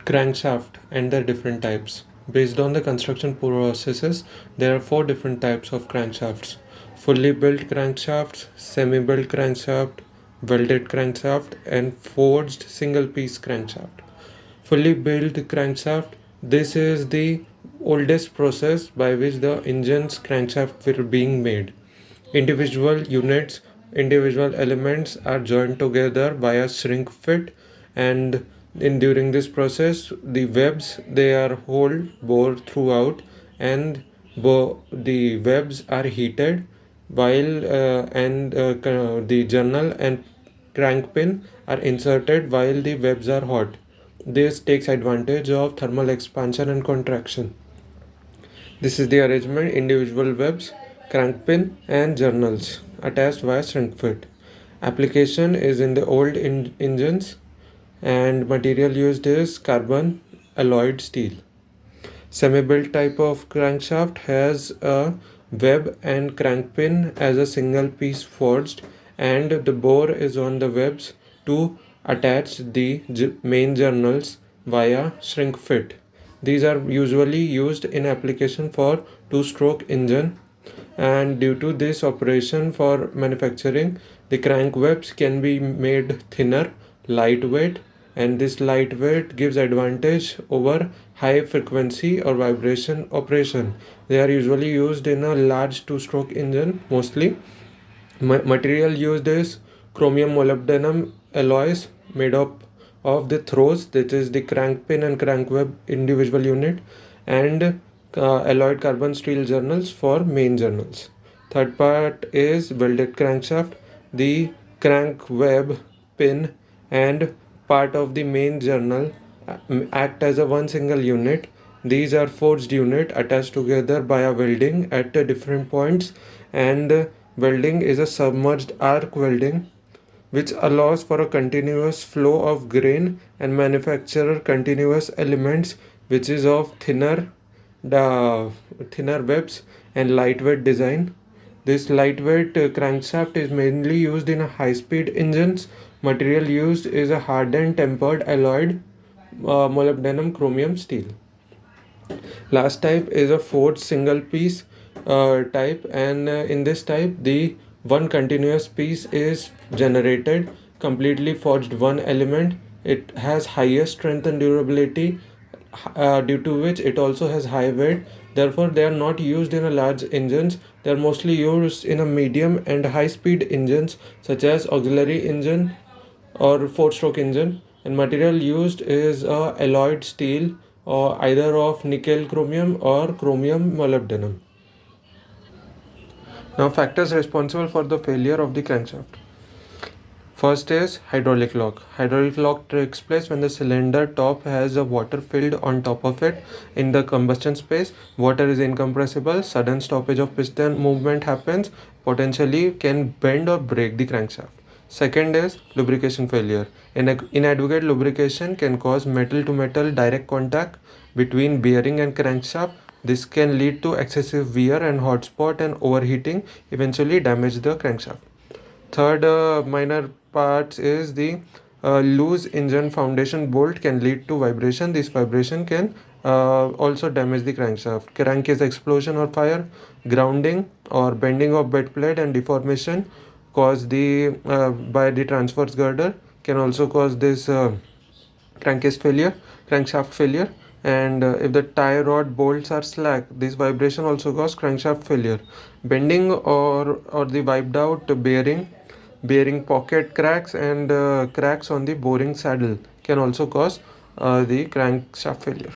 Crankshaft and their different types. Based on the construction processes, there are 4 different types of crankshafts: fully built crankshafts, semi built crankshaft, welded crankshaft, and forged single piece crankshaft. Fully built crankshaft, this is the oldest process by which the engine's crankshaft were being made. Individual elements are joined together via shrink fit, and in during this process the webs they are hole bore throughout, and the webs are heated while the journal and crank pin are inserted while the webs are hot. This takes advantage of thermal expansion and contraction. This is the arrangement: individual webs, crank pin, and journals attached via shrink fit. Application is in the old engines, and material used is carbon alloyed steel. Semi-built type of crankshaft has a web and crank pin as a single piece forged, and the bore is on the webs to attach the main journals via shrink fit. These are usually used in application for two-stroke engine, and due to this operation for manufacturing, the crank webs can be made thinner, lightweight, and this lightweight gives advantage over high frequency or vibration operation. They are usually used in a large two-stroke engine mostly. Material used is chromium molybdenum alloys made up of the throws, that is the crank pin and crank web individual unit, and alloyed carbon steel journals for main journals. Third part is welded crankshaft. The crank web, pin, and part of the main journal act as a one single unit. These are forged unit attached together by a welding at different points, and welding is a submerged arc welding which allows for a continuous flow of grain and manufacture continuous elements which is of thinner webs and lightweight design. This lightweight crankshaft is mainly used in high speed engines. Material used is a hardened tempered alloyed molybdenum chromium steel. Last type is a forged single piece type, and in this type the one continuous piece is generated, completely forged one element. It has higher strength and durability, due to which it also has high weight. Therefore they are not used in a large engines. They are mostly used in a medium and high speed engines such as auxiliary engine or 4-stroke engine, and material used is alloyed steel or either of nickel chromium or chromium molybdenum. Now, factors responsible for the failure of the crankshaft. First is hydraulic lock. Hydraulic lock takes place when the cylinder top has a water filled on top of it in the combustion space. Water is incompressible. Sudden stoppage of piston movement happens, potentially can bend or break the crankshaft. Second is lubrication failure. Inadequate lubrication can cause metal to metal direct contact between bearing and crankshaft. This can lead to excessive wear and hot spot and overheating, eventually damage the crankshaft. Third minor part is the loose engine foundation bolt can lead to vibration. This vibration can also damage the crankshaft. Crankcase explosion or fire, grounding or bending of bed plate and deformation caused by the transverse girder can also cause this crankshaft failure. And if the tie rod bolts are slack, this vibration also cause crankshaft failure. Bending or the wiped out bearing pocket cracks and cracks on the boring saddle can also cause the crankshaft failure.